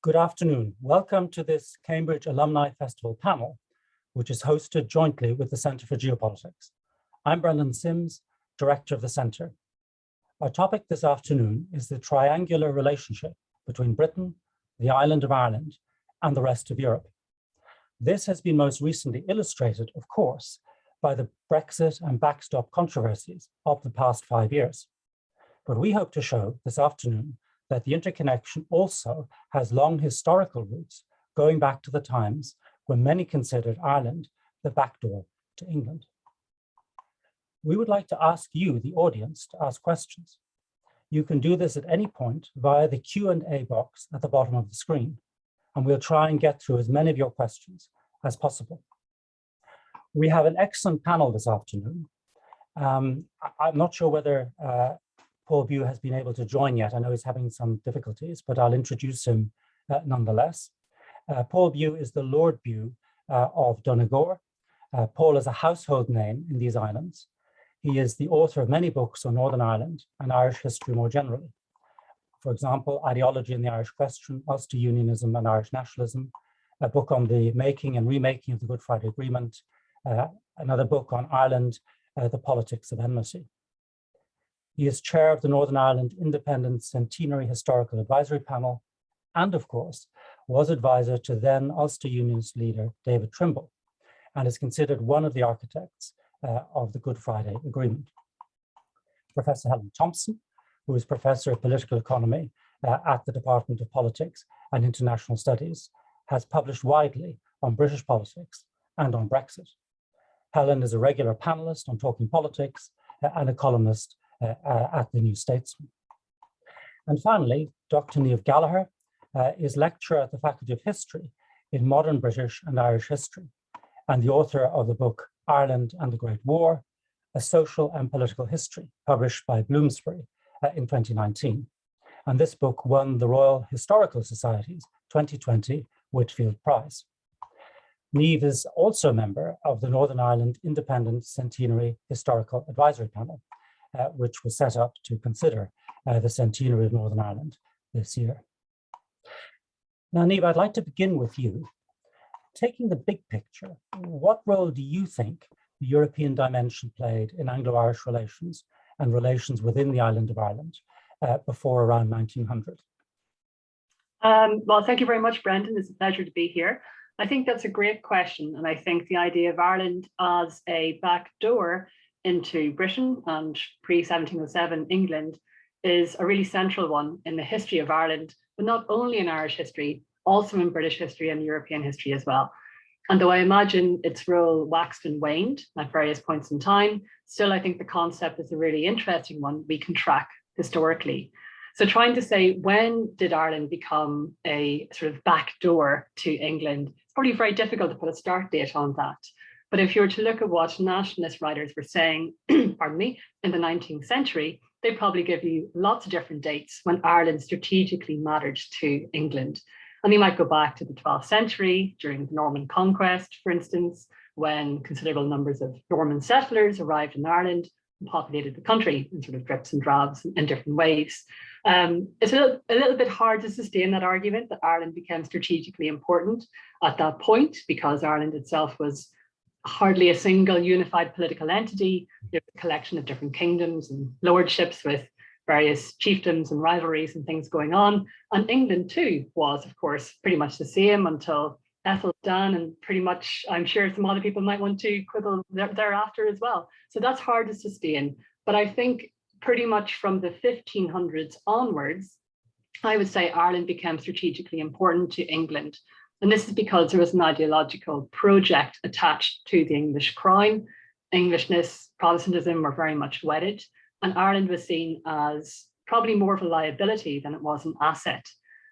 Good afternoon. Welcome to this Cambridge Alumni Festival panel, which is hosted jointly with the Centre for Geopolitics. I'm Brendan Sims, Director of the Centre. Our topic this afternoon is the triangular relationship between Britain, the island of Ireland, and the rest of Europe. This has been most recently illustrated, of course, by the Brexit and backstop controversies of the past 5 years. But we hope to show this afternoon that the interconnection also has long historical roots, going back to the times when many considered Ireland the backdoor to England. We would like to ask you, the audience, to ask questions. You can do this at any point via the Q&A box at the bottom of the screen, and we'll try and get through as many of your questions as possible. We have an excellent panel this afternoon. I'm not sure whether Paul Bew has been able to join yet. I know he's having some difficulties, but I'll introduce him nonetheless. Paul Bew is the Lord Bew of Donegal. Paul is a household name in these islands. He is the author of many books on Northern Ireland and Irish history more generally. For example, Ideology in the Irish Question, Ulster Unionism and Irish Nationalism, a book on the making and remaking of the Good Friday Agreement, another book on Ireland, The Politics of Enmity. He is chair of the Northern Ireland Independent Centenary Historical Advisory Panel, and of course, was advisor to then Ulster Unionist leader David Trimble, and is considered one of the architects of the Good Friday Agreement. Professor Helen Thompson, who is Professor of Political Economy at the Department of Politics and International Studies, has published widely on British politics and on Brexit. Helen is a regular panelist on Talking Politics and a columnist at the New Statesman. And finally, Dr. Niamh Gallagher is lecturer at the Faculty of History in Modern British and Irish History, and the author of the book Ireland and the Great War, A Social and Political History, published by Bloomsbury in 2019. And this book won the Royal Historical Society's 2020 Whitfield Prize. Niamh is also a member of the Northern Ireland Independent Centenary Historical Advisory Panel, which was set up to consider the centenary of Northern Ireland this year. Now, Niamh, I'd like to begin with you. Taking the big picture, what role do you think the European dimension played in Anglo-Irish relations and relations within the island of Ireland before around 1900? Well, thank you very much, Brendan. It's a pleasure to be here. I think that's a great question. And I think the idea of Ireland as a backdoor into Britain and pre-1707 England is a really central one in the history of Ireland, but not only in Irish history, also in British history and European history as well. And though I imagine its role waxed and waned at various points in time, still I think the concept is a really interesting one we can track historically. So trying to say, when did Ireland become a sort of backdoor to England? It's probably very difficult to put a start date on that. But if you were to look at what nationalist writers were saying, pardon me, in the 19th century, they'd probably give you lots of different dates when Ireland strategically mattered to England. And you might go back to the 12th century during the Norman conquest, for instance, when considerable numbers of Norman settlers arrived in Ireland and populated the country in sort of drips and drabs in different ways. It's a little bit hard to sustain that argument that Ireland became strategically important at that point, because Ireland itself was hardly a single unified political entity. There's a collection of different kingdoms and lordships with various chiefdoms and rivalries and things going on. And England too was, of course, pretty much the same until Ethelstan, and pretty much, I'm sure some other people might want to quibble thereafter as well. So that's hard to sustain. But I think pretty much from the 1500s onwards, I would say Ireland became strategically important to England. And this is because there was an ideological project attached to the English crown. Englishness, Protestantism were very much wedded, and Ireland was seen as probably more of a liability than it was an asset.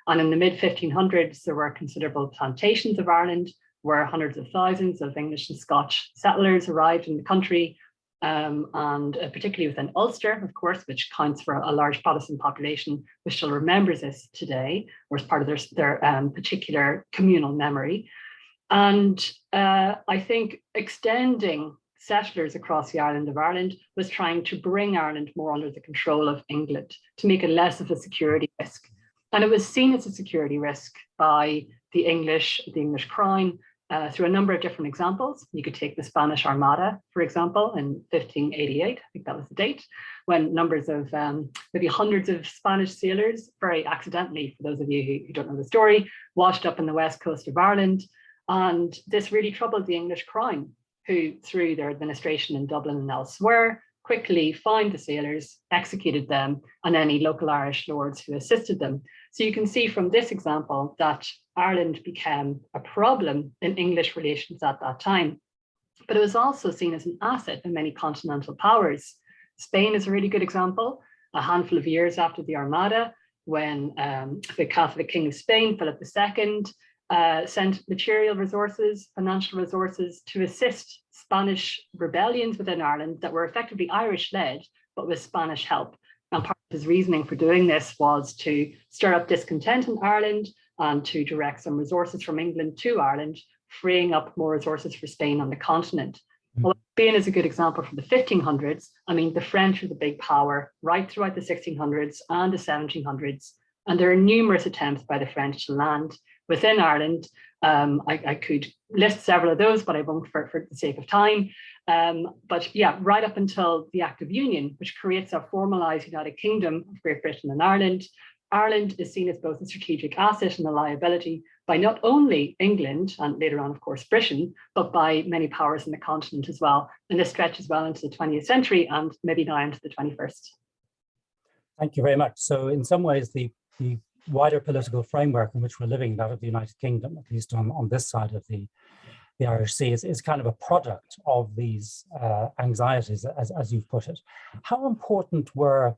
And in the mid-1500s, there were considerable plantations of Ireland, where hundreds of thousands of English and Scotch settlers arrived in the country, and particularly within Ulster, of course, which counts for a large Protestant population, which still remembers this today, or as part of their particular communal memory. And I think extending settlers across the island of Ireland was trying to bring Ireland more under the control of England, to make it less of a security risk. And it was seen as a security risk by the English crown through a number of different examples. You could take the Spanish Armada, for example, in 1588, I think that was the date, when numbers of maybe hundreds of Spanish sailors, very accidentally, for those of you who don't know the story, washed up on the west coast of Ireland. And this really troubled the English crown, who, through their administration in Dublin and elsewhere, quickly fined the sailors, executed them, and any local Irish lords who assisted them. So you can see from this example that Ireland became a problem in English relations at that time. But it was also seen as an asset in many continental powers. Spain is a really good example. A handful of years after the Armada, when the Catholic King of Spain, Philip II, sent material resources, financial resources to assist Spanish rebellions within Ireland that were effectively Irish-led, but with Spanish help. And part of his reasoning for doing this was to stir up discontent in Ireland and to direct some resources from England to Ireland, freeing up more resources for Spain on the continent. Well, Spain is a good example from the 1500s. I mean, the French was a big power right throughout the 1600s and the 1700s. And there are numerous attempts by the French to land within Ireland. I could list several of those, but I won't for the sake of time. But yeah, right up until the Act of Union, which creates a formalized United Kingdom of Great Britain and Ireland, Ireland is seen as both a strategic asset and a liability by not only England and later on, of course, Britain, but by many powers in the continent as well. And this stretches well into the 20th century and maybe now into the 21st. Thank you very much. So in some ways, the wider political framework in which we're living, that of the United Kingdom, at least on this side of the Irish Sea, is kind of a product of these anxieties, as you've put it. How important were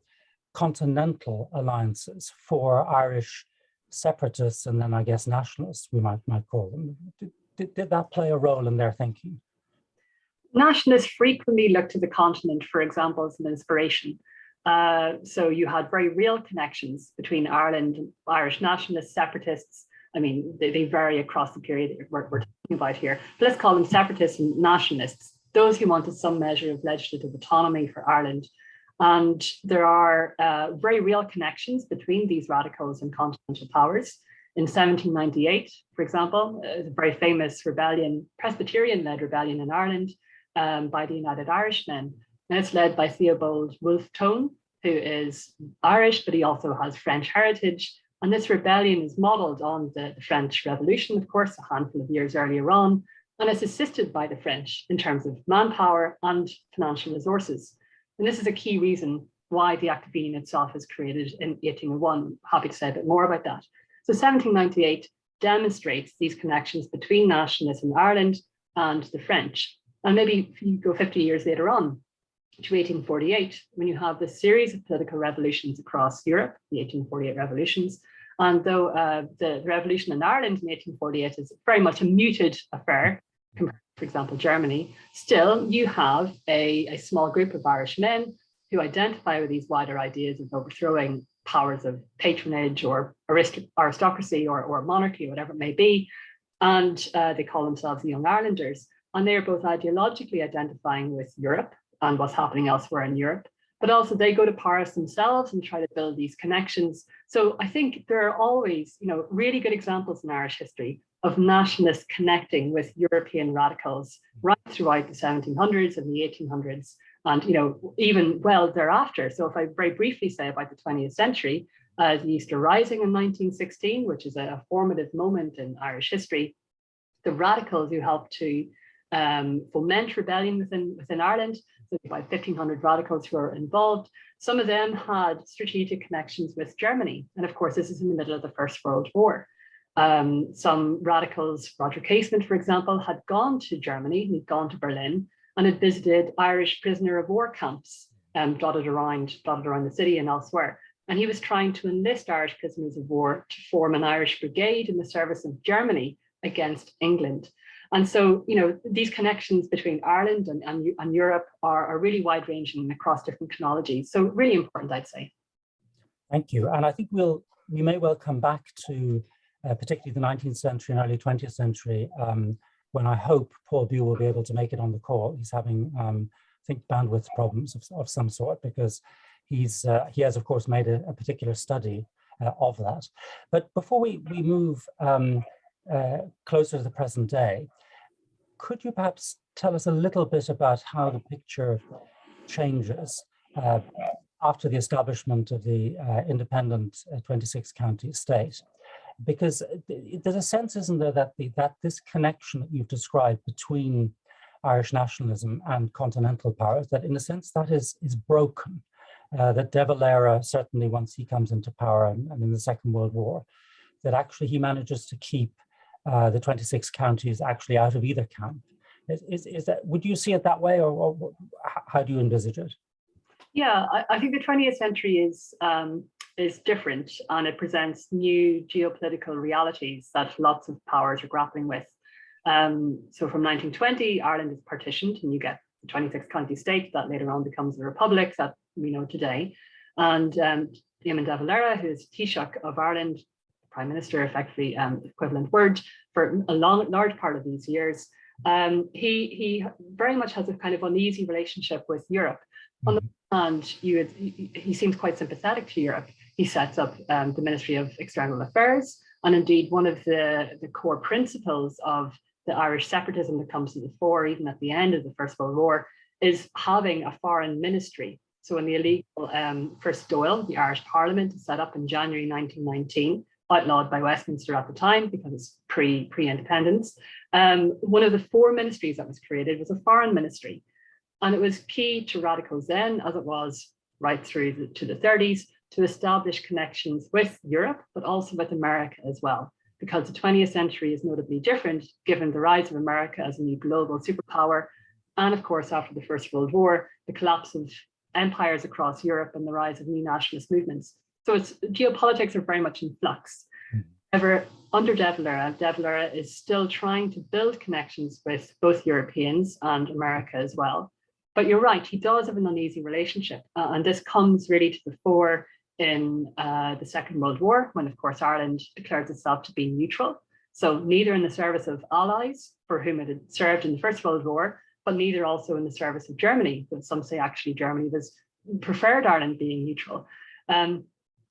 continental alliances for Irish separatists and then I guess nationalists, we might call them? Did that play a role in their thinking? Nationalists frequently looked to the continent for examples and inspiration. So you had very real connections between Ireland and Irish nationalists, separatists. I mean, they vary across the period that we're talking about here. But let's call them separatists and nationalists, those who wanted some measure of legislative autonomy for Ireland. And there are very real connections between these radicals and continental powers. In 1798, for example, a very famous rebellion, Presbyterian-led rebellion in Ireland by the United Irishmen. And it's led by Theobald Wolfe Tone, who is Irish, but he also has French heritage. And this rebellion is modeled on the French Revolution, of course, a handful of years earlier on, and is assisted by the French in terms of manpower and financial resources. And this is a key reason why the Act of Union itself was created in 1801. I'm happy to say a bit more about that. So 1798 demonstrates these connections between nationalists in Ireland and the French. And maybe if you go 50 years later on, to 1848, when you have this series of political revolutions across Europe, the 1848 revolutions. And though the revolution in Ireland in 1848 is very much a muted affair, compared to, for example, Germany, still you have a small group of Irish men who identify with these wider ideas of overthrowing powers of patronage or aristocracy or monarchy, whatever it may be. And they call themselves the Young Irelanders. And they are both ideologically identifying with Europe and what's happening elsewhere in Europe, but also they go to Paris themselves and try to build these connections. So I think there are always, really good examples in Irish history of nationalists connecting with European radicals right throughout the 1700s and the 1800s, and even well thereafter. So if I very briefly say about the 20th century, the Easter Rising in 1916, which is a formative moment in Irish history, the radicals who helped to foment rebellion within Ireland, so about 1,500 radicals who are involved. Some of them had strategic connections with Germany. And of course, this is in the middle of the First World War. Some radicals, Roger Casement, for example, had gone to Germany, he'd gone to Berlin, and had visited Irish prisoner of war camps dotted around the city and elsewhere. And he was trying to enlist Irish prisoners of war to form an Irish brigade in the service of Germany against England. And so, these connections between Ireland and Europe are really wide-ranging across different chronologies. So really important, I'd say. Thank you. And I think we may well come back to particularly the 19th century and early 20th century, when I hope Paul Bew will be able to make it on the call. He's having, I think, bandwidth problems of some sort, because he has, of course, made a particular study of that. But before we move closer to the present day, could you perhaps tell us a little bit about how the picture changes after the establishment of the independent 26 county state? Because there's a sense, isn't there, that this connection that you've described between Irish nationalism and continental powers, that in a sense that is broken, that De Valera, certainly once he comes into power and in the Second World War, that actually he manages to keep the 26 counties actually out of either camp. Is that, would you see it that way, or how do you envisage it? Yeah, I think the 20th century is different, and it presents new geopolitical realities that lots of powers are grappling with. So from 1920, Ireland is partitioned, and you get the 26 county state that later on becomes the republic that we know today. And Eamon de Valera, who is Taoiseach of Ireland, Prime Minister, effectively equivalent word, for a large part of these years, he very much has a kind of uneasy relationship with Europe. On the one hand, he seems quite sympathetic to Europe. He sets up the Ministry of External Affairs, and indeed one of the core principles of the Irish separatism that comes to the fore, even at the end of the First World War, is having a foreign ministry. So in the illegal First Dáil, the Irish Parliament is set up in January 1919, outlawed by Westminster at the time because it's pre-independence. One of the four ministries that was created was a foreign ministry. And it was key to radicals then, as it was right through to the 30s, to establish connections with Europe, but also with America as well, because the 20th century is notably different given the rise of America as a new global superpower. And of course, after the First World War, the collapse of empires across Europe and the rise of new nationalist movements. So geopolitics are very much in flux. However, under De Valera is still trying to build connections with both Europeans and America as well. But you're right, he does have an uneasy relationship. And this comes really to the fore in the Second World War, when, of course, Ireland declares itself to be neutral. So neither in the service of allies, for whom it had served in the First World War, but neither also in the service of Germany. But some say actually Germany preferred Ireland being neutral.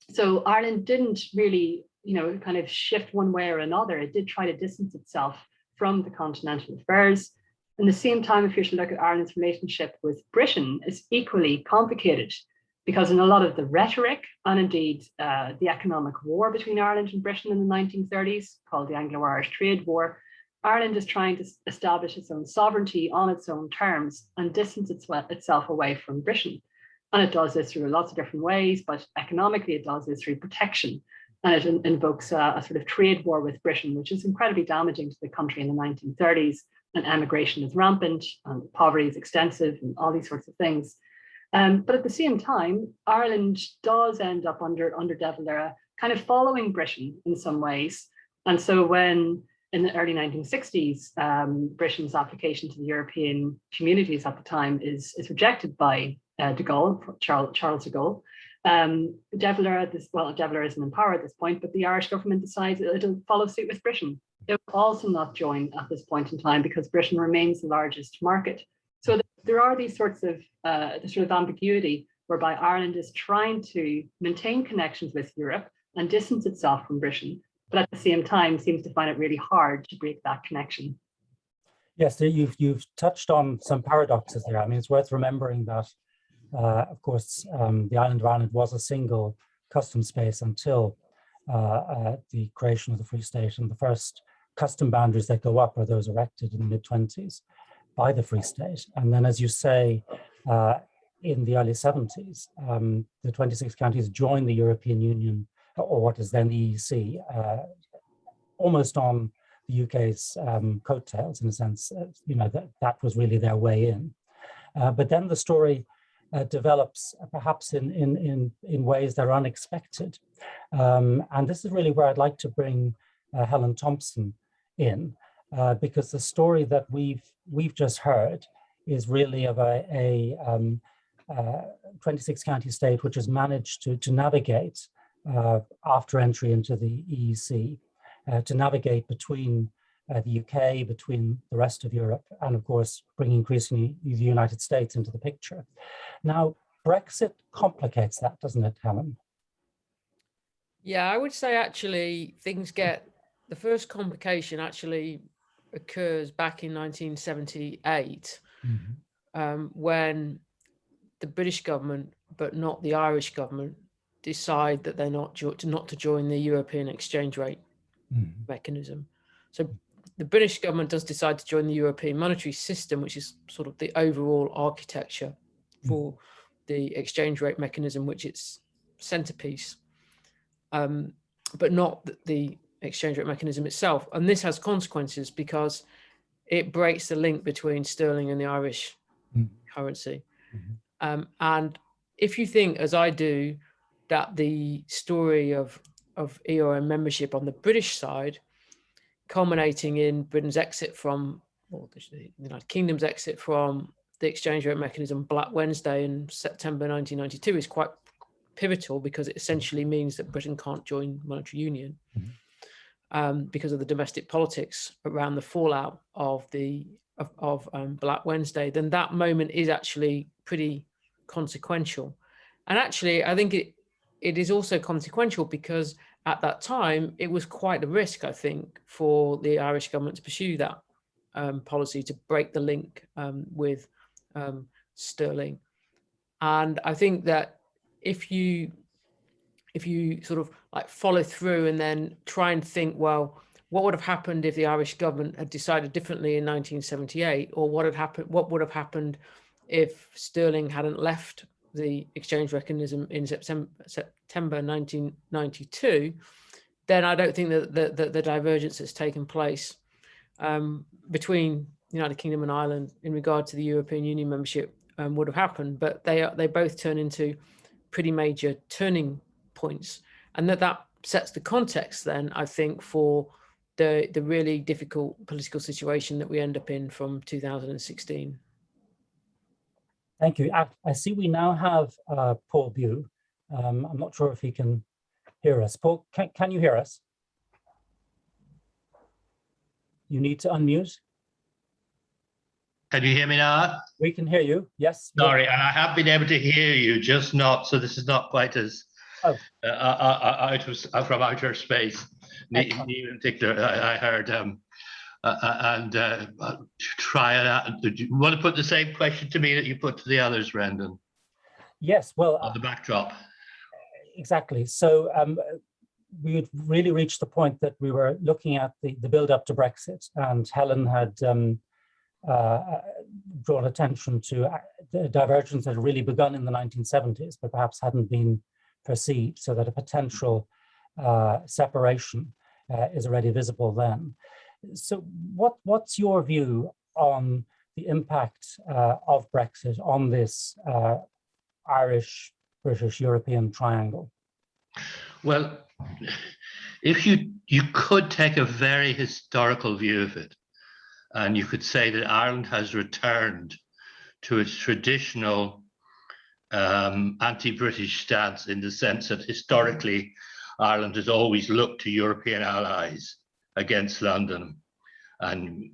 So Ireland didn't really, kind of shift one way or another. It did try to distance itself from the continental affairs. At the same time, if you should look at Ireland's relationship with Britain, it's equally complicated, because in a lot of the rhetoric and indeed the economic war between Ireland and Britain in the 1930s, called the Anglo-Irish Trade War, Ireland is trying to establish its own sovereignty on its own terms and distance itself away from Britain. And it does this through lots of different ways, but economically it does this through protection. And it invokes a sort of trade war with Britain, which is incredibly damaging to the country in the 1930s. And emigration is rampant, and poverty is extensive, and all these sorts of things. But at the same time, Ireland does end up under De Valera, kind of following Britain in some ways. And so when in the early 1960s, Britain's application to the European communities at the time is rejected by de Gaulle, Charles de Gaulle. De Valera isn't in power at this point, but the Irish government decides it'll follow suit with Britain. It will also not join at this point in time because Britain remains the largest market. So there are these sorts of ambiguity whereby Ireland is trying to maintain connections with Europe and distance itself from Britain, but at the same time seems to find it really hard to break that connection. Yes, you've touched on some paradoxes there. I mean, it's worth remembering that, of course, the island of Ireland was a single custom space until the creation of the Free State, and the first custom boundaries that go up are those erected in the mid-20s by the Free State. And then, as you say, in the early 70s, the 26 counties joined the European Union, or what is then the EEC, almost on the UK's coattails, in a sense. That was really their way in. But then the story develops perhaps in ways that are unexpected. And this is really where I'd like to bring Helen Thompson in, because the story that we've just heard is really of a 26 county state which has managed to navigate after entry into the EEC, to navigate between the UK, between the rest of Europe, and of course, bringing increasingly the United States into the picture. Now, Brexit complicates that, doesn't it, Helen? Yeah, I would say actually the first complication actually occurs back in 1978 when the British government, but not the Irish government, decide that they're not to join the European exchange rate mechanism. So the British government does decide to join the European monetary system, which is sort of the overall architecture for the exchange rate mechanism, which it's centerpiece, but not the exchange rate mechanism itself. And this has consequences because it breaks the link between sterling and the Irish currency. And if you think, as I do, that the story of ERM membership on the British side, culminating in Britain's exit from, or the United Kingdom's exit from the exchange rate mechanism, Black Wednesday in September 1992, is quite pivotal because it essentially means that Britain can't join monetary union because of the domestic politics around the fallout of Black Wednesday. Then that moment is actually pretty consequential. And actually, I think it is also consequential because at that time, it was quite a risk, I think, for the Irish government to pursue that policy to break the link with sterling. And I think that if you sort of like follow through and then try and think, well, what would have happened if the Irish government had decided differently in 1978, or what would have happened if sterling hadn't left the exchange mechanism in September 1992, then I don't think that the divergence that's taken place between the United Kingdom and Ireland in regard to the European Union membership would have happened. But they both turn into pretty major turning points, and that sets the context then, I think, for the really difficult political situation that we end up in from 2016. Thank you. I see we now have Paul Bew. I'm not sure if he can hear us. Paul, can you hear us? You need to unmute. Can you hear me now? We can hear you, yes. Sorry, and I have been able to hear you, just not, so this is not quite as from outer space. In particular, I heard, try it out. Do you want to put the same question to me that you put to the others, Brendan? Yes, well. On the backdrop. Exactly. So we had really reached the point that we were looking at the build up to Brexit, and Helen had drawn attention to the divergence that had really begun in the 1970s, but perhaps hadn't been perceived, so that a potential separation is already visible then. So what's your view on the impact of Brexit on this Irish, British, European triangle? Well, if you could take a very historical view of it, and you could say that Ireland has returned to its traditional anti-British stance, in the sense that historically Ireland has always looked to European allies against London. And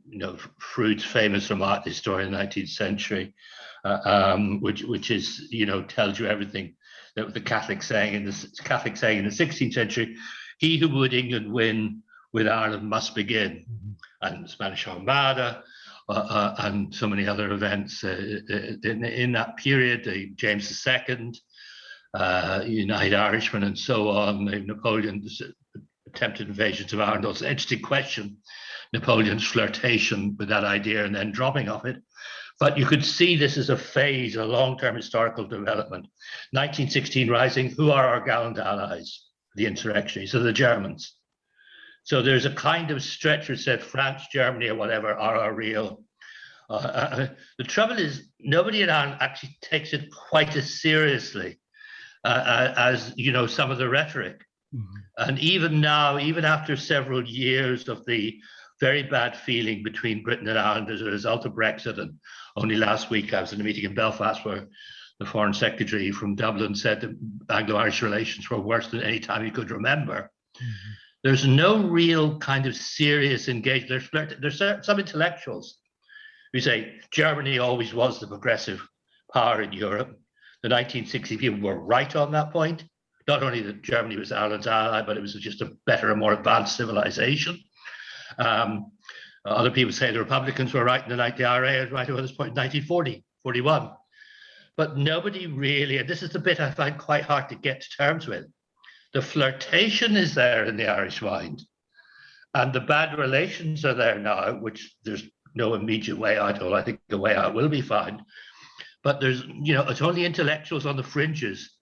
Froude's famous remark, the story in the 19th century, which is, tells you everything that the Catholic saying in the 16th century: "He who would England win with Ireland must begin." And the Spanish Armada, and so many other events in that period, James II, United Irishmen, and so on, Napoleon's attempted invasions of Ireland. It's an interesting question, Napoleon's flirtation with that idea and then dropping of it. But you could see this as a phase, a long-term historical development. 1916 Rising, who are our gallant allies? The insurrectionaries, so the Germans. So there's a kind of stretch which said France, Germany, or whatever are our real. The trouble is, nobody in Ireland actually takes it quite as seriously as some of the rhetoric. And even now, even after several years of the very bad feeling between Britain and Ireland as a result of Brexit, and only last week I was in a meeting in Belfast where the Foreign Secretary from Dublin said that Anglo-Irish relations were worse than any time he could remember. There's no real kind of serious engagement. There's some intellectuals who say Germany always was the progressive power in Europe. The 1960 people were right on that point. not only that Germany was Ireland's ally, but it was just a better and more advanced civilization. Other people say the Republicans were right in the IRA was right at this point in 1940, 41. But nobody really, and this is the bit I find quite hard to get to terms with, the flirtation is there in the Irish mind. And the bad relations are there now, which there's no immediate way out, although I think the way out will be fine. But there's, it's only intellectuals on the fringes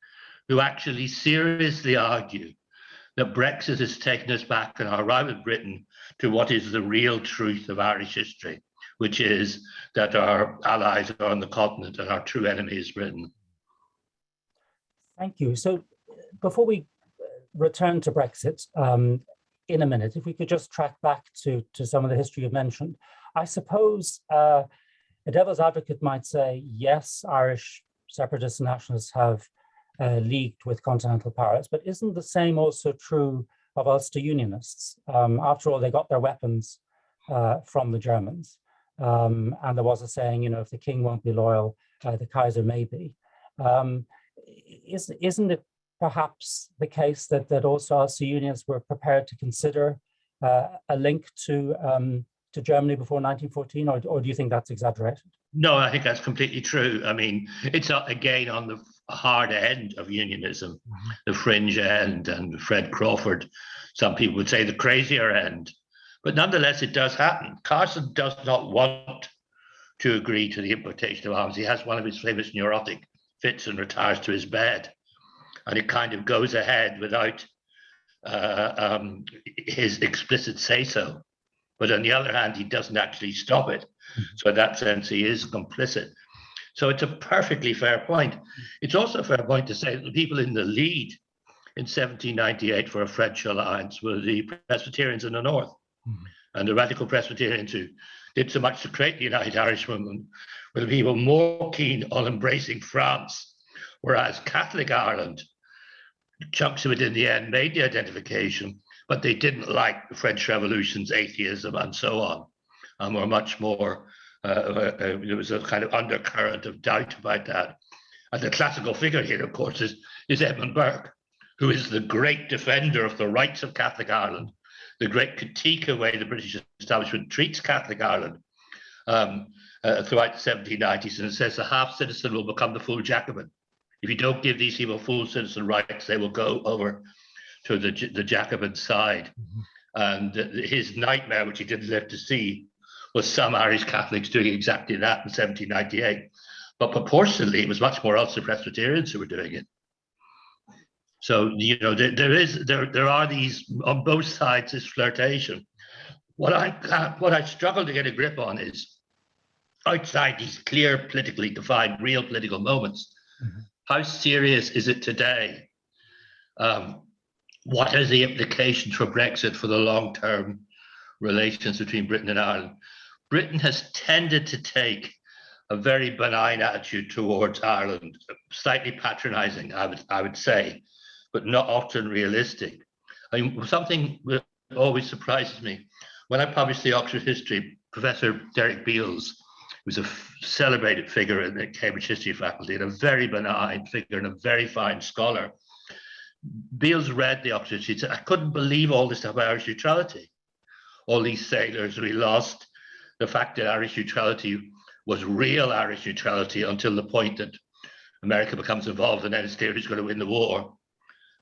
who actually seriously argue that Brexit has taken us back in our row with Britain to what is the real truth of Irish history, which is that our allies are on the continent and our true enemy is Britain. Thank you. So before we return to Brexit in a minute, if we could just track back to some of the history you've mentioned. I suppose a devil's advocate might say, yes, Irish separatists and nationalists have leagued with continental powers, but isn't the same also true of Ulster Unionists? After all, they got their weapons from the Germans. And there was a saying, if the king won't be loyal, the Kaiser may be. Isn't it perhaps the case that also Ulster Unionists were prepared to consider a link to Germany before 1914, or do you think that's exaggerated? No, I think that's completely true. I mean, it's again on the hard end of unionism, the fringe end, and Fred Crawford, some people would say the crazier end. But nonetheless, it does happen. Carson does not want to agree to the importation of arms. He has one of his famous neurotic fits and retires to his bed. And it kind of goes ahead without his explicit say-so. But on the other hand, he doesn't actually stop it. So in that sense, he is complicit. So it's a perfectly fair point. It's also a fair point to say that the people in the lead in 1798 for a French alliance were the Presbyterians in the north. And the radical Presbyterians who did so much to create the United Irishmen were the people more keen on embracing France, whereas Catholic Ireland, chunks of it in the end made the identification, but they didn't like the French Revolution's atheism and so on, and were much more, there was a kind of undercurrent of doubt about that. And the classical figure here, of course, is Edmund Burke, who is the great defender of the rights of Catholic Ireland, the great critique of the way the British establishment treats Catholic Ireland throughout the 1790s, and it says the half-citizen will become the full Jacobin. If you don't give these people full citizen rights, they will go over to the Jacobin side. And his nightmare, which he didn't live to see, was some Irish Catholics doing exactly that in 1798. But proportionally, it was much more Ulster Presbyterians who were doing it. So, there are these, on both sides, this flirtation. What I struggle to get a grip on is, outside these clear, politically defined, real political moments, how serious is it today? What are the implications for Brexit for the long-term relations between Britain and Ireland? Britain has tended to take a very benign attitude towards Ireland, slightly patronizing, I would say, but not often realistic. I mean, something that always surprises me, when I published the Oxford History, Professor Derek Beales, who's a celebrated figure in the Cambridge History faculty and a very benign figure and a very fine scholar, Beales read the Oxford History and said, I couldn't believe all this stuff about Irish neutrality. All these sailors, we lost the fact that Irish neutrality was real Irish neutrality until the point that America becomes involved and then it's clear who's going to win the war,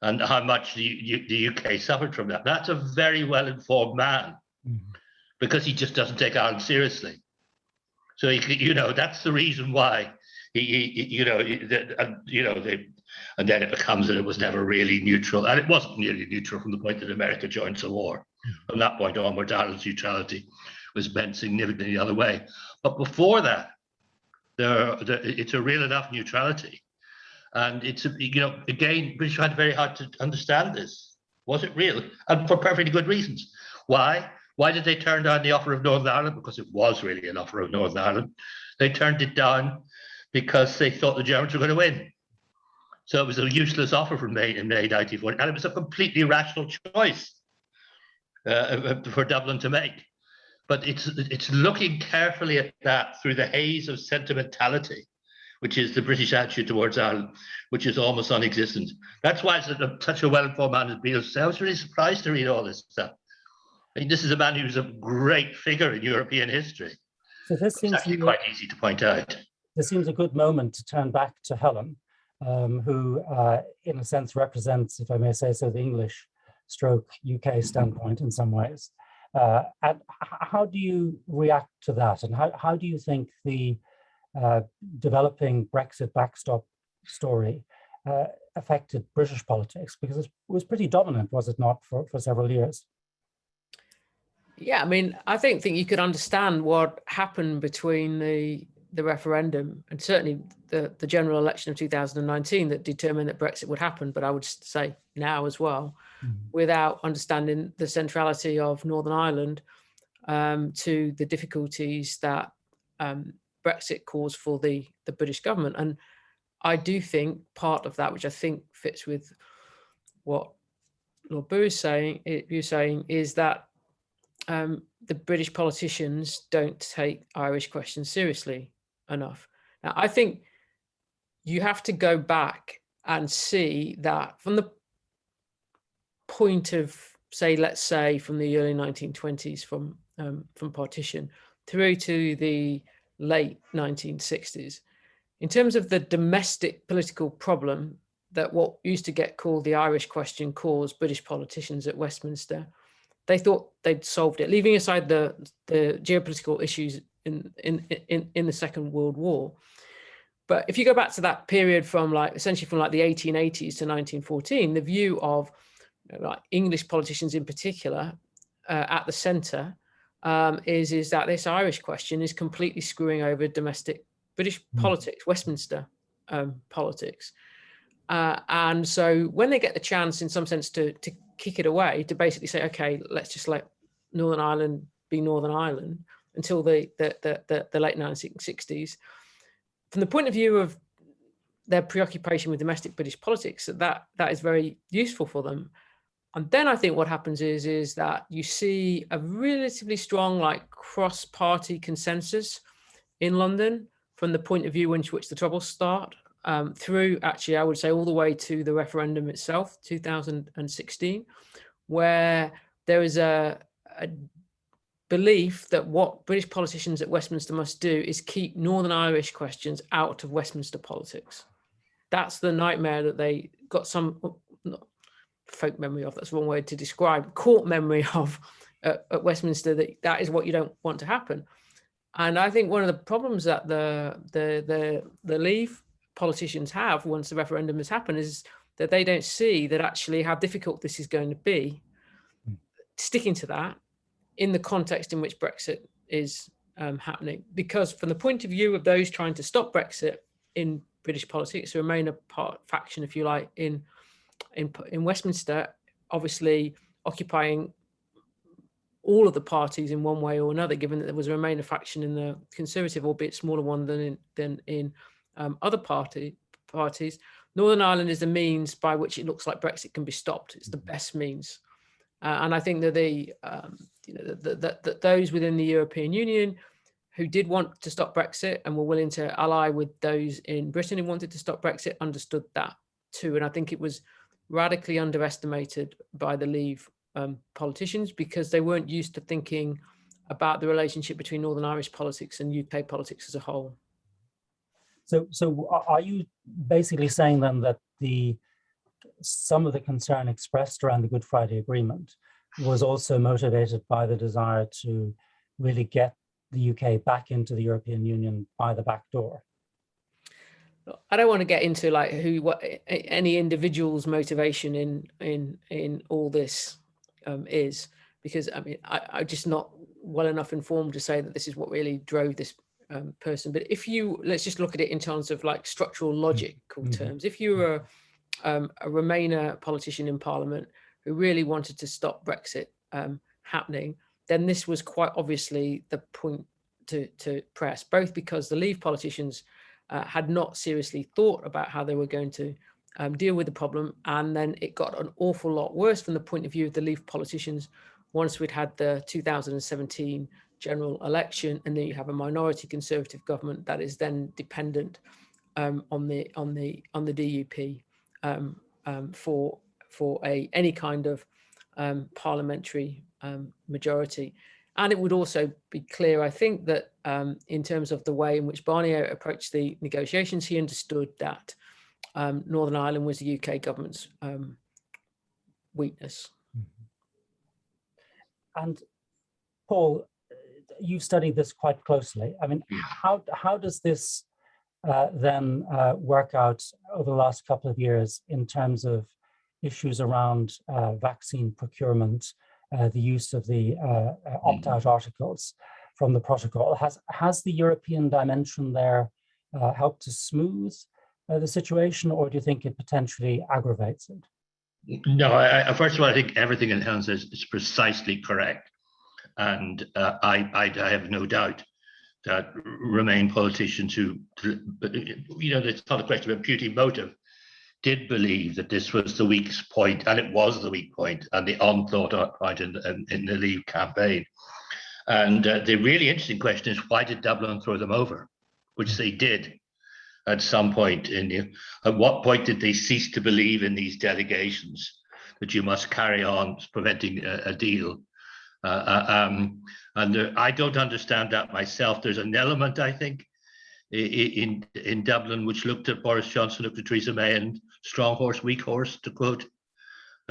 and how much the UK suffered from that. That's a very well-informed man, because he just doesn't take Ireland seriously. So that's the reason why and then it becomes that it was never really neutral, and it wasn't really neutral from the point that America joined the war. From that point onwards, Ireland's neutrality was bent significantly the other way. But before that, it's a real enough neutrality, and it's again, British find it very hard to understand this. Was it real? And for perfectly good reasons. Why? Why did they turn down the offer of Northern Ireland? Because it was really an offer of Northern Ireland. They turned it down because they thought the Germans were going to win. So it was a useless offer from May in May 1940, and it was a completely rational choice for Dublin to make. But it's looking carefully at that through the haze of sentimentality, which is the British attitude towards Ireland, which is almost non-existent. That's why such a well-informed man as Beale. I was really surprised to read all this stuff. I mean, this is a man who's a great figure in European history. So this seems actually quite easy to point out. This seems a good moment to turn back to Helen, who in a sense represents, if I may say so, the English stroke UK standpoint in some ways. And how do you react to that? And how do you think the developing Brexit backstop story affected British politics? Because it was pretty dominant, was it not, for several years? Yeah, I mean, I think you could understand what happened between the referendum and certainly the general election of 2019 that determined that Brexit would happen, but I would say now as well, without understanding the centrality of Northern Ireland to the difficulties that Brexit caused for the British government. And I do think part of that, which I think fits with what Lord Boo is saying, is that the British politicians don't take Irish questions seriously enough. Now, I think you have to go back and see that from the point of, let's say from the early 1920s, from partition through to the late 1960s, in terms of the domestic political problem that what used to get called the Irish question caused British politicians at Westminster, they thought they'd solved it, leaving aside the geopolitical issues in the Second World War. But if you go back to that period from essentially from the 1880s to 1914, the view of English politicians in particular at the centre is that this Irish question is completely screwing over domestic British politics, Westminster politics. And so when they get the chance, in some sense, to kick it away, to basically say, okay, let's just let Northern Ireland be Northern Ireland until the late 1960s, from the point of view of their preoccupation with domestic British politics, that is very useful for them. And then I think what happens is that you see a relatively strong cross-party consensus in London from the point of view in which the troubles start, through actually, I would say, all the way to the referendum itself, 2016, where there is a belief that what British politicians at Westminster must do is keep Northern Irish questions out of Westminster politics. That's the nightmare that they got some folk memory of, that's the wrong word to describe, court memory of at Westminster, that is what you don't want to happen. And I think one of the problems that the Leave politicians have once the referendum has happened is that they don't see that actually how difficult this is going to be sticking to that in the context in which Brexit is happening. Because from the point of view of those trying to stop Brexit in British politics, the Remainer faction, if you like, in Westminster, obviously occupying all of the parties in one way or another, given that there was a Remainer faction in the Conservative, albeit smaller one than in other parties. Northern Ireland is the means by which it looks like Brexit can be stopped. It's the best means. And I think that that those within the European Union who did want to stop Brexit and were willing to ally with those in Britain who wanted to stop Brexit understood that too. And I think it was radically underestimated by the Leave politicians because they weren't used to thinking about the relationship between Northern Irish politics and UK politics as a whole. So are you basically saying then that some of the concern expressed around the Good Friday Agreement was also motivated by the desire to really get the UK back into the European Union by the back door? I don't want to get into what any individual's motivation in all this is, because I mean I'm just not well enough informed to say that this is what really drove this person. But let's just look at it in terms of structural logical terms. If you were a Remainer politician in Parliament who really wanted to stop Brexit happening, then this was quite obviously the point to press, both because the Leave politicians had not seriously thought about how they were going to deal with the problem, and then it got an awful lot worse from the point of view of the Leave politicians once we'd had the 2017 general election, and then you have a minority Conservative government that is then dependent on the DUP for any kind of parliamentary majority. And it would also be clear, I think, that in terms of the way in which Barnier approached the negotiations, he understood that Northern Ireland was the UK government's weakness. And Paul, you've studied this quite closely. I mean, how does this then work out over the last couple of years in terms of issues around vaccine procurement, the use of the opt-out articles from the protocol? Has the European dimension there helped to smooth the situation, or do you think it potentially aggravates it? No, first of all, I think everything in Helen says is precisely correct. And I have no doubt that Remain politicians who, it's not a question of imputing motive, did believe that this was the weak point, and it was the weak point, and the onthought point in the Leave campaign. And the really interesting question is, why did Dublin throw them over? Which they did at some point. At what point did they cease to believe in these delegations, that you must carry on preventing a deal? And I don't understand that myself. There's an element, I think, in Dublin, which looked at Boris Johnson, looked at Theresa May, and strong horse, weak horse, to quote,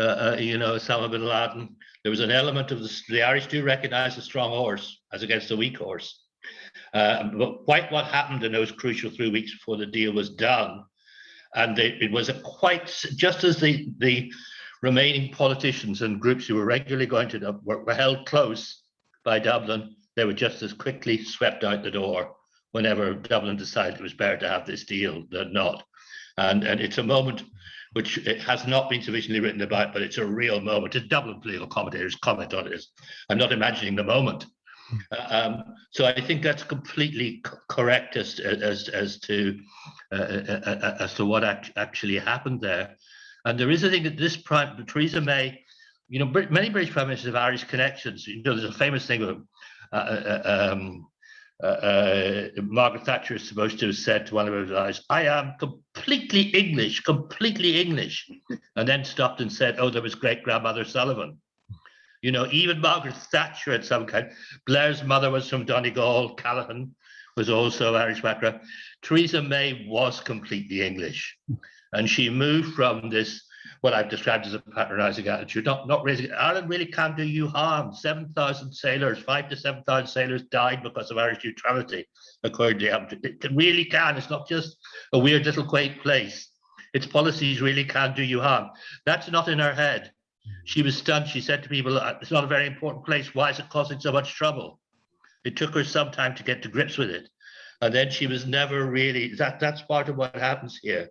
Osama bin Laden. There was an element of the Irish do recognise a strong horse as against a weak horse. But quite what happened in those crucial 3 weeks before the deal was done, and it was just as the remaining politicians and groups who were regularly going to Dublin were held close by Dublin, they were just as quickly swept out the door whenever Dublin decided it was better to have this deal than not. And it's a moment which it has not been sufficiently written about, but it's a real moment. The Dublin political commentators comment on this. I'm not imagining the moment. So I think that's completely correct as to what actually happened there. And there is a thing that Theresa May, many British prime ministers have Irish connections. There's a famous thing of Margaret Thatcher is supposed to have said to one of her advisors, "I am completely English," and then stopped and said, "Oh, there was great-grandmother Sullivan." Even Margaret Thatcher had some kind. Blair's mother was from Donegal. Callaghan was also Irish background. Theresa May was completely English. And she moved from this, what I've described as a patronizing attitude, not raising, Ireland really can't do you harm. 7,000 sailors, 5,000 to 7,000 sailors died because of Irish neutrality, according to him. It really can. It's not just a weird little quaint place. Its policies really can do you harm. That's not in her head. She was stunned. She said to people, "It's not a very important place. Why is it causing so much trouble?" It took her some time to get to grips with it. And then she was never really, that's part of what happens here.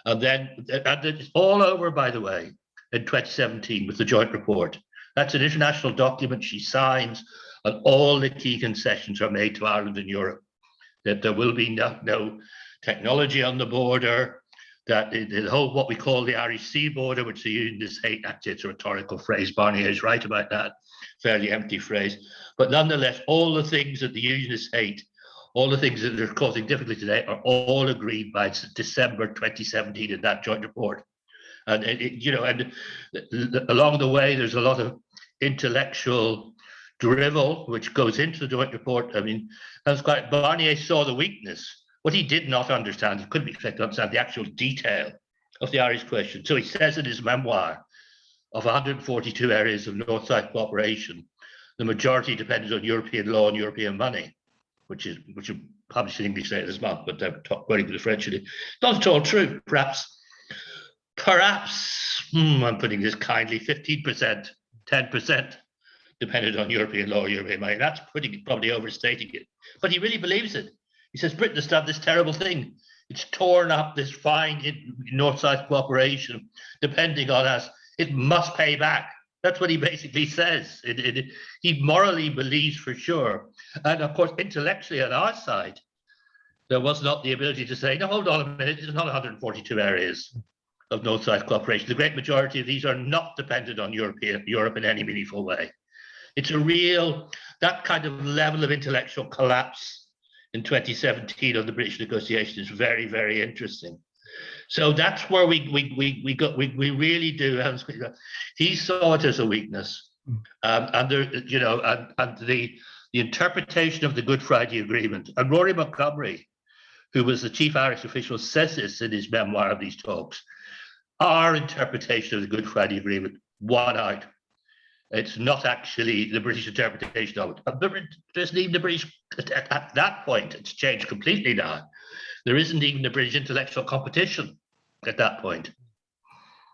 And it's all over, by the way, in 2017 with the joint report. That's an international document she signs, and all the key concessions are made to Ireland and Europe. That there will be no technology on the border, that the whole, what we call the Irish Sea border, which the Unionists hate, actually it's a rhetorical phrase, Barnier is right about that, fairly empty phrase. But nonetheless, all the things that the Unionists hate, all the things that are causing difficulty today are all agreed by December 2017 in that joint report. And, along the way, there's a lot of intellectual drivel which goes into the joint report. I mean, Barnier saw the weakness. What he did not understand, he couldn't be expected to understand the actual detail of the Irish question. So he says in his memoir, of 142 areas of North-South cooperation, the majority depended on European law and European money, which is published in English later this month, but they're quoting the French. Not at all true. Perhaps, I'm putting this kindly, 15%, 10% depended on European law or European money. That's probably overstating it. But he really believes it. He says Britain has done this terrible thing. It's torn up this fine North-South cooperation, depending on us. It must pay back. That's what he basically says. He morally believes for sure. And of course, intellectually on our side, there was not the ability to say, no, hold on a minute, it's not 142 areas of North-South cooperation. The great majority of these are not dependent on Europe in any meaningful way. It's that kind of level of intellectual collapse in 2017 on the British negotiation is very, very interesting. So that's where we really do. He saw it as a weakness, and the interpretation of the Good Friday Agreement. And Rory Montgomery, who was the chief Irish official, says this in his memoir of these talks. Our interpretation of the Good Friday Agreement won out. It's not actually the British interpretation of it. There isn't even the British, at that point, it's changed completely now. There isn't even the British intellectual competition at that point.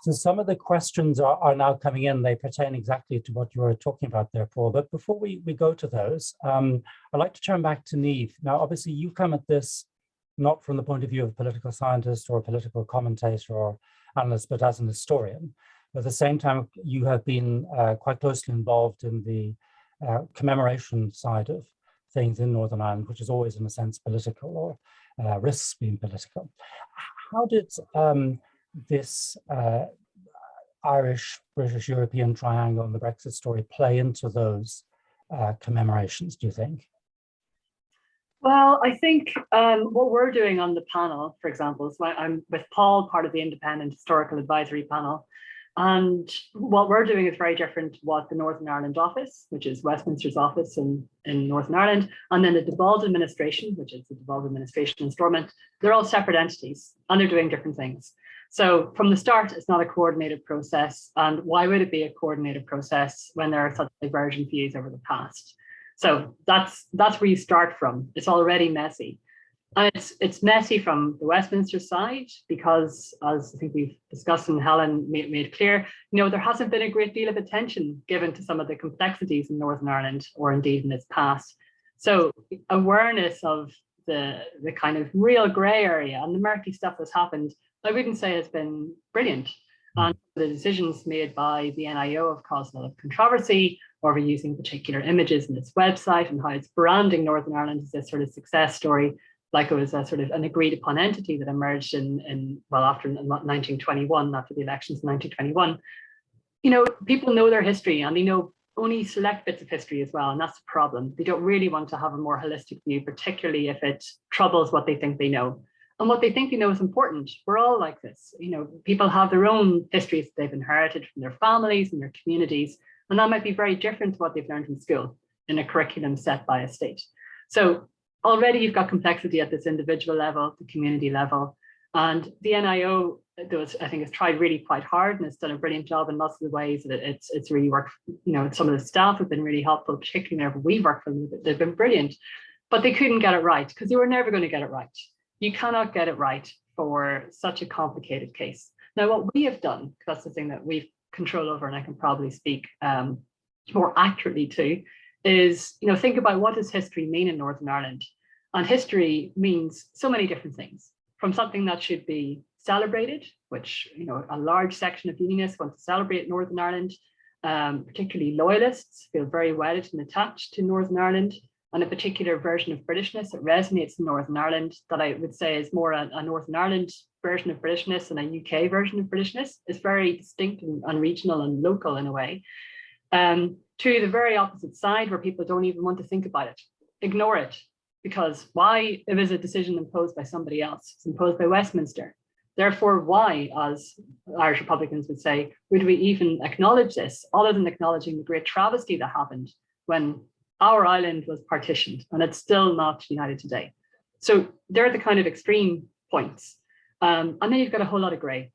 So some of the questions are now coming in. They pertain exactly to what you were talking about there, Paul. But before we go to those, I'd like to turn back to Niamh. Now, obviously, you come at this not from the point of view of a political scientist or a political commentator or analyst, but as an historian. At the same time, you have been quite closely involved in the commemoration side of things in Northern Ireland, which is always, in a sense, political or risks being political. How did this Irish, British, European triangle and the Brexit story play into those commemorations, do you think? Well, I think what we're doing on the panel, for example, is I'm with Paul, part of the Independent Historical Advisory Panel. And what we're doing is very different to what the Northern Ireland office, which is Westminster's office in Northern Ireland, and then the devolved administration, which is the devolved administration in Stormont, they're all separate entities and they're doing different things. So from the start, it's not a coordinated process. And why would it be a coordinated process when there are such divergent views over the past? So that's where you start from. It's already messy. And it's messy from the Westminster side because, as I think we've discussed and Helen made clear, there hasn't been a great deal of attention given to some of the complexities in Northern Ireland or indeed in its past. So awareness of the kind of real grey area and the murky stuff that's happened, I wouldn't say has been brilliant. And the decisions made by the NIO have caused a lot of controversy over using particular images in its website and how it's branding Northern Ireland as this sort of success story, like it was a sort of an agreed upon entity that emerged after 1921, after the elections in 1921. People know their history and they know only select bits of history as well. And that's the problem. They don't really want to have a more holistic view, particularly if it troubles what they think they know. And what they think they know is important. We're all like this. People have their own histories that they've inherited from their families and their communities. And that might be very different to what they've learned in school in a curriculum set by a state. So already you've got complexity at this individual level, the community level. And the NIO, I think, has tried really quite hard and it's done a brilliant job in lots of the ways that it's really worked. Some of the staff have been really helpful, particularly whenever we work for them. They've been brilliant, but they couldn't get it right because they were never going to get it right. You cannot get it right for such a complicated case. Now, what we have done, because that's the thing that we've control over and I can probably speak more accurately to, is think about what does history mean in Northern Ireland. And history means so many different things, from something that should be celebrated, which a large section of unionists want to celebrate Northern Ireland, particularly loyalists feel very wedded and attached to Northern Ireland, and a particular version of Britishness that resonates in Northern Ireland that I would say is more a Northern Ireland version of Britishness and a UK version of Britishness. Is very distinct and regional and local in a way. To the very opposite side where people don't even want to think about it, ignore it, because why? It was a decision imposed by somebody else. It's imposed by Westminster. Therefore, why, as Irish Republicans would say, would we even acknowledge this other than acknowledging the great travesty that happened when our island was partitioned and it's still not united today? So they're the kind of extreme points. And then you've got a whole lot of grey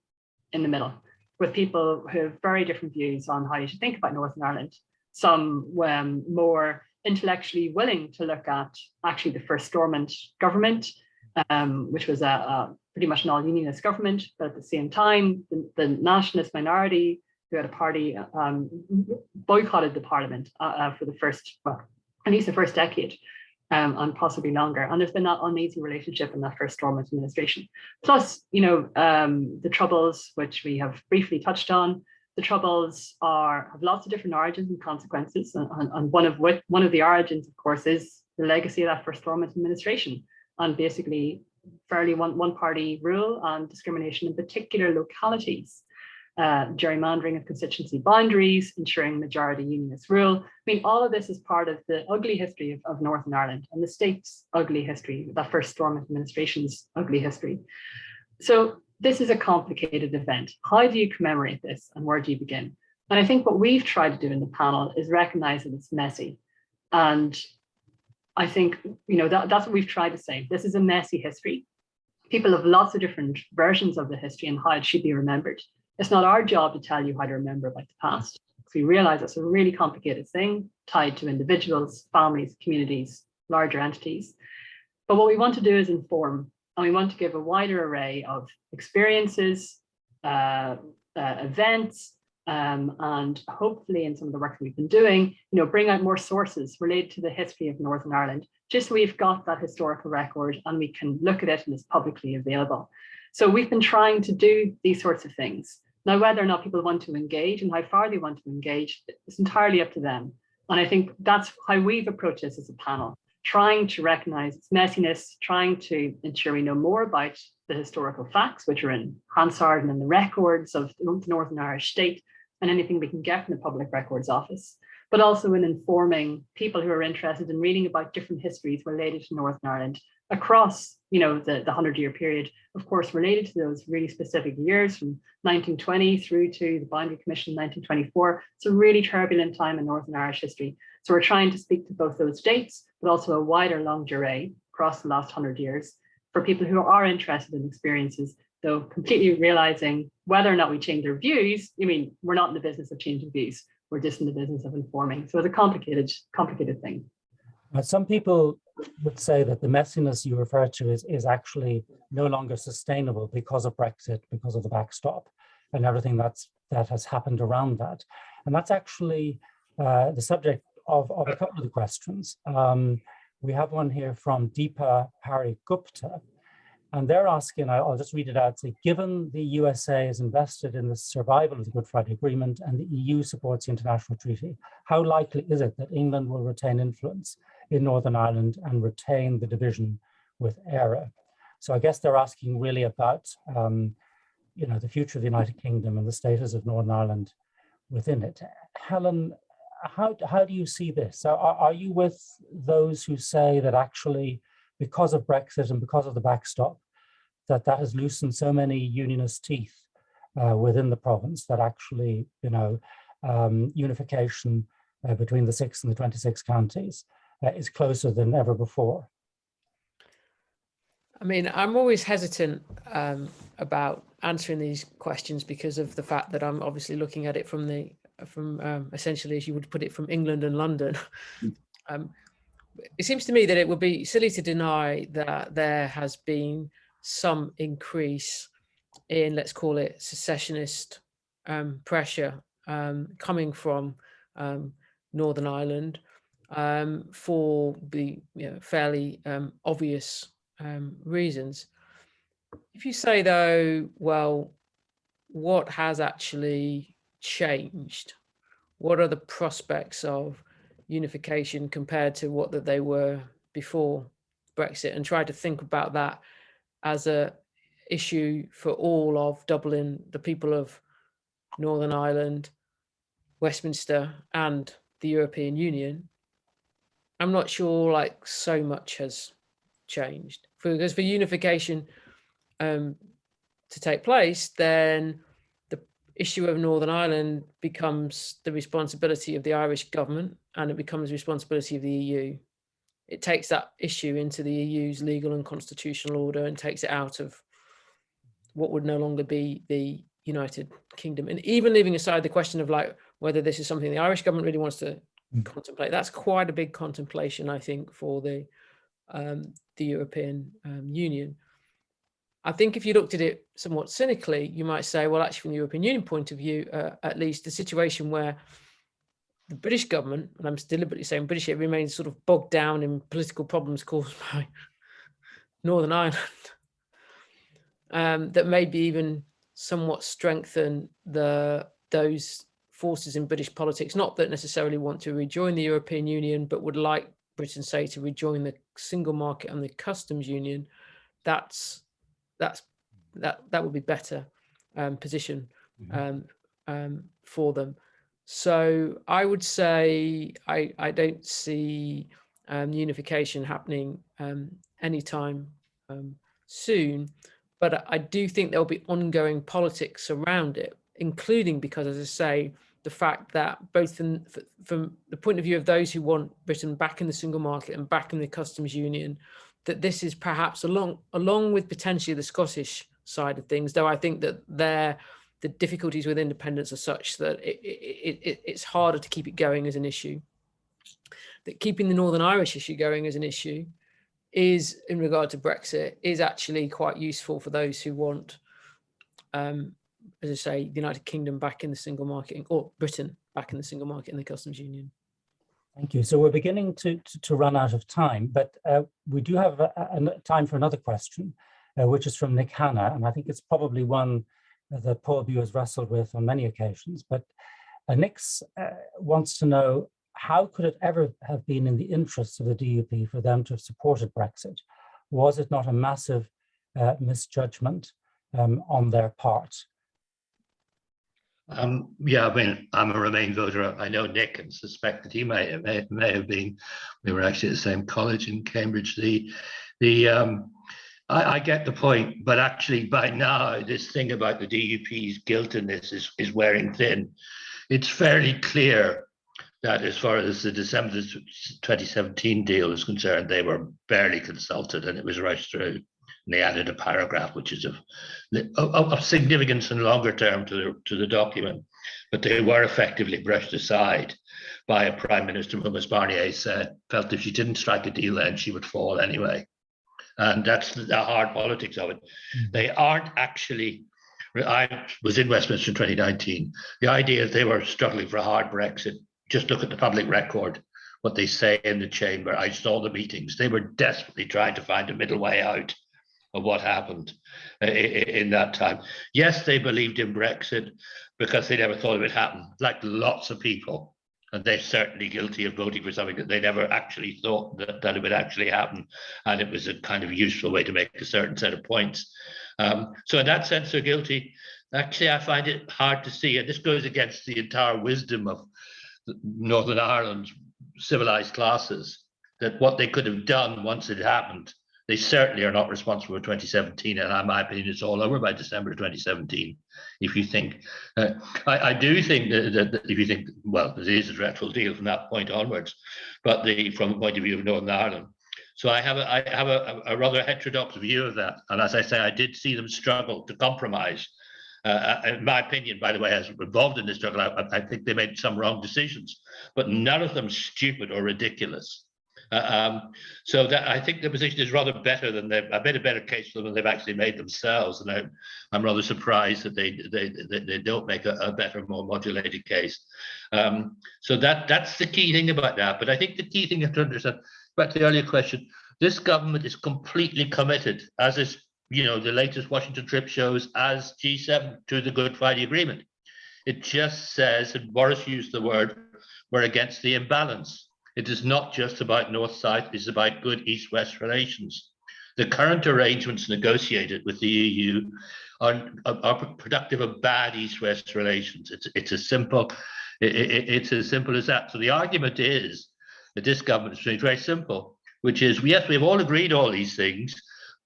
in the middle with people who have very different views on how you should think about Northern Ireland. Some more intellectually willing to look at actually the first Stormont government, which was a pretty much an all-unionist government, but at the same time, the nationalist minority who had a party boycotted the parliament for the first, at least the first decade, and possibly longer. And there's been that uneasy relationship in that first Stormont administration. Plus, the Troubles, which we have briefly touched on. The Troubles have lots of different origins and consequences, and one of the origins, of course, is the legacy of that first Stormont administration, and basically fairly one-party rule and discrimination in particular localities. gerrymandering of constituency boundaries, ensuring majority unionist rule. I mean, all of this is part of the ugly history of Northern Ireland and the state's ugly history, that first Stormont administration's ugly history. So this is a complicated event. How do you commemorate this and where do you begin? And I think what we've tried to do in the panel is recognize that it's messy. And I think, that's what we've tried to say. This is a messy history. People have lots of different versions of the history and how it should be remembered. It's not our job to tell you how to remember about the past, because we realize it's a really complicated thing tied to individuals, families, communities, larger entities. But what we want to do is inform, and we want to give a wider array of experiences, events, and hopefully in some of the work that we've been doing, bring out more sources related to the history of Northern Ireland, just so we've got that historical record and we can look at it and it's publicly available. So we've been trying to do these sorts of things. Now, whether or not people want to engage and how far they want to engage, it's entirely up to them. And I think that's how we've approached this as a panel, trying to recognize its messiness, trying to ensure we know more about the historical facts, which are in Hansard and in the records of the Northern Irish state, and anything we can get from the Public Records Office, but also in informing people who are interested in reading about different histories related to Northern Ireland across, the 100-year period, of course, related to those really specific years from 1920 through to the Boundary Commission in 1924. It's a really turbulent time in Northern Irish history. So we're trying to speak to both those dates, but also a wider longue durée across the last 100 years for people who are interested in experiences, though completely realizing whether or not we change our views. We're not in the business of changing views. We're just in the business of informing. So it's a complicated thing. Some people would say that the messiness you refer to is actually no longer sustainable because of Brexit, because of the backstop and everything that has happened around that. And that's actually the subject of a couple of the questions. We have one here from Deepa Parigupta, and they're asking, I'll just read it out, say, given the USA is invested in the survival of the Good Friday Agreement and the EU supports the international treaty, how likely is it that England will retain influence in Northern Ireland and retain the division with ERA? So I guess they're asking really about, the future of the United Kingdom and the status of Northern Ireland within it. Helen, how do you see this? So are you with those who say that actually, because of Brexit and because of the backstop, that has loosened so many unionist teeth within the province that actually, unification between the 6 and the 26 counties is closer than ever before? I'm always hesitant about answering these questions because of the fact that I'm obviously looking at it from essentially, as you would put it, from England and London. It seems to me that it would be silly to deny that there has been some increase in, let's call it, secessionist pressure coming from Northern Ireland for the fairly obvious reasons. If you say, though, well, what has actually changed? What are the prospects of unification compared to what that they were before Brexit, and try to think about that as a issue for all of Dublin, the people of Northern Ireland, Westminster, and the European Union, I'm not sure so much has changed. Because for unification to take place, then the issue of Northern Ireland becomes the responsibility of the Irish government, and it becomes the responsibility of the EU. It takes that issue into the EU's legal and constitutional order and takes it out of what would no longer be the United Kingdom. And even leaving aside the question of whether this is something the Irish government really wants to contemplate, that's quite a big contemplation, I think, for the European Union. I think if you looked at it somewhat cynically, you might say, well, actually, from the European Union point of view, at least the situation where the British government, and I'm deliberately saying British, it remains sort of bogged down in political problems caused by Northern Ireland, that maybe even somewhat strengthen those forces in British politics, not that necessarily want to rejoin the European Union, but would like Britain, say, to rejoin the single market and the customs union. That would be better position for them. So I would say I don't see unification happening anytime soon, but I do think there'll be ongoing politics around it, including because, as I say, the fact that both from the point of view of those who want Britain back in the single market and back in the customs union, that this is perhaps along with potentially the Scottish side of things, though I think that the difficulties with independence are such that it's harder to keep it going as an issue. That keeping the Northern Irish issue going as an issue is, in regard to Brexit, is actually quite useful for those who want, as I say, the United Kingdom back in the single market, or Britain back in the single market and the customs union. Thank you. So we're beginning to run out of time, but we do have time for another question, which is from Nick Hanna, and I think it's probably one that Paul Bu has wrestled with on many occasions. But Nick wants to know, how could it ever have been in the interests of the DUP for them to have supported Brexit? Was it not a massive misjudgment on their part? Yeah, I mean, I'm a Remain voter. I know Nick and suspect that he may have been. We were actually at the same college in Cambridge. I get the point, but actually by now, this thing about the DUP's guilt in this is wearing thin. It's fairly clear that as far as the December 2017 deal is concerned, they were barely consulted and it was rushed through. And they added a paragraph which is of significance and longer term to the document, but they were effectively brushed aside by a prime minister whom, as Barnier said, felt if she didn't strike a deal then she would fall anyway. And that's the hard politics of it. They aren't actually, I was in Westminster in 2019. The idea is they were struggling for a hard Brexit. Just look at the public record, what they say in the chamber. I saw the meetings. They were desperately trying to find a middle way out of what happened in that time. Yes, they believed in Brexit because they never thought it would happen, like lots of people. And they're certainly guilty of voting for something that they never actually thought that it would actually happen. And it was a kind of useful way to make a certain set of points. So in that sense, they're guilty. Actually, I find it hard to see, and this goes against the entire wisdom of Northern Ireland's civilized classes, that what they could have done once it happened, they certainly are not responsible for 2017, and in my opinion, it's all over by December 2017. If you think, I do think that if you think, well, it is a dreadful deal from that point onwards, but from the point of view of Northern Ireland. So I have a rather heterodox view of that, and as I say, I did see them struggle to compromise. In my opinion, by the way, as involved in this struggle, I think they made some wrong decisions, but none of them stupid or ridiculous. So that I think the position is rather better than I've made a better case for them than they've actually made themselves, and I'm rather surprised that they don't make a better, more modulated case. So that's the key thing about that. But I think the key thing you have to understand, back to the earlier question, this government is completely committed, as is the latest Washington trip shows, as G7 to the Good Friday Agreement. It just says, and Boris used the word, we're against the imbalance. It is not just about North-South, it's about good East-West relations. The current arrangements negotiated with the EU are productive of bad East-West relations. It's as simple as that. So the argument is that this government is very simple, which is, yes, we've all agreed all these things,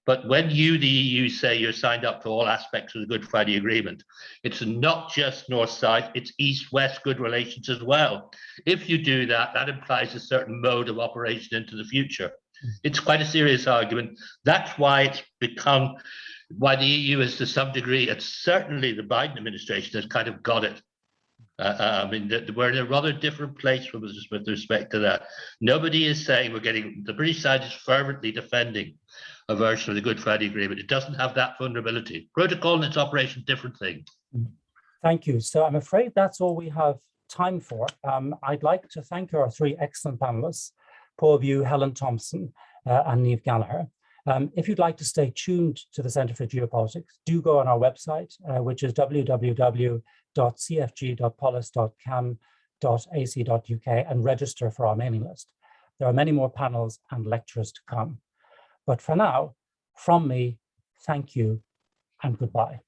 but when you, the EU, say you're signed up to all aspects of the Good Friday Agreement, it's not just North-South, it's East-West good relations as well. If you do that, that implies a certain mode of operation into the future. It's quite a serious argument. That's why it's become, why the EU is to some degree, and certainly the Biden administration has kind of got it. I mean, we're in a rather different place with respect to that. Nobody is saying the British side is fervently defending a version of the Good Friday Agreement. It doesn't have that vulnerability. Protocol and its operation, different thing. Thank you. So I'm afraid that's all we have time for. I'd like to thank our three excellent panelists, Paul Bu, Helen Thompson, and Niamh Gallagher. If you'd like to stay tuned to the Centre for Geopolitics, do go on our website, which is www.cfg.polis.cam.ac.uk, and register for our mailing list. There are many more panels and lectures to come. But for now, from me, thank you and goodbye.